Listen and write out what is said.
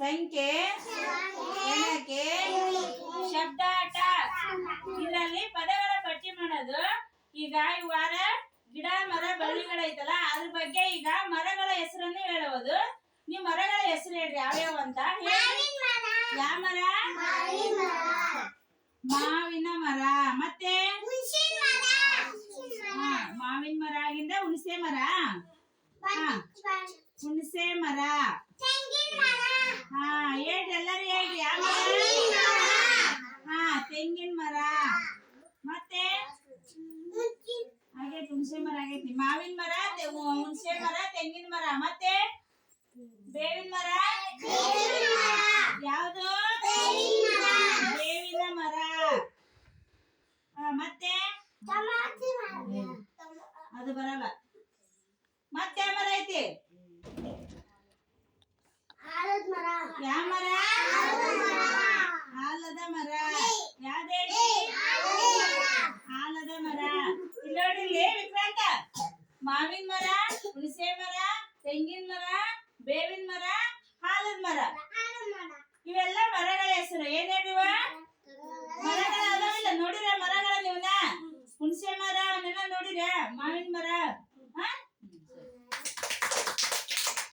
ಸಂಖ್ಯೆ, ಎಣಿಕೆ, ಶಬ್ದಾಟ. ಇದರಲ್ಲಿ ಪದಗಳ ಪಟ್ಟಿ ಮಾಡೋದು. ಈಗ ಈ ವಾರ ಗಿಡ ಮರ ಬಳ್ಳಿಗಳೈತಲ್ಲ ಅದ್ರ ಬಗ್ಗೆ ಈಗ ಮರಗಳ ಹೆಸರನ್ನು ಹೇಳುವುದು. ನೀವು ಮರಗಳ ಹೆಸರು ಹೇಳ್ರಿ ಯಾವ್ಯಾವ ಅಂತ. ಯಾವ ಮರ? ಮಾವಿನ ಮರ. ಮತ್ತೆ ಮಾವಿನ ಮರ ಆಗಿಂದ ಹುಣಸೆ ಮರ. ಹುಣಸೆ ಮರ. ಹೇಳ್ರಿ ಎಲ್ಲರೂ ಹೇಳ್ರಿ ಯಾವ ಮರ? ತೆಂಗಿನ ಮರ. ಮತ್ತೆ ಆಗೈತಿ ಹುಣಸೆ ಮರ ಆಗೈತಿ. ಮಾವಿನ ಮರ, ಹುಣಸೆ ಮರ, ತೆಂಗಿನ ಮರ. ಮತ್ತೆ ಬೇವಿನ ಮರ. ಯಾವುದು? ಬೇವಿನ ಮರ. ಮತ್ತೆ ಅದು ಬರಲ್ಲ. ಮತ್ತೆ ಯಾವ ಮರ ಐತಿ? ಯಾವ ಮರ? ಆಲದ ಮರ. ಯಾವ್ದೇಳಿ? ಆಲದ ಮರ. ಇಲ್ಲಿ ನೋಡ್ರಿ ವಿಕ್ರಾಂತ, ಮಾವಿನ ಮರ, ಹುಣಸೆ ಮರ, ತೆಂಗಿನ ಮರ, ಬೇವಿನ ಮರ, ಆಲದ ಮರ. ಇವೆಲ್ಲ ಮರಗಳ ಹೆಸರು. ಏನ್ ಹೇಳಿವ? ಮರಗಳ ಅದಾವಿಲ್ಲ ನೋಡಿರ ಮರ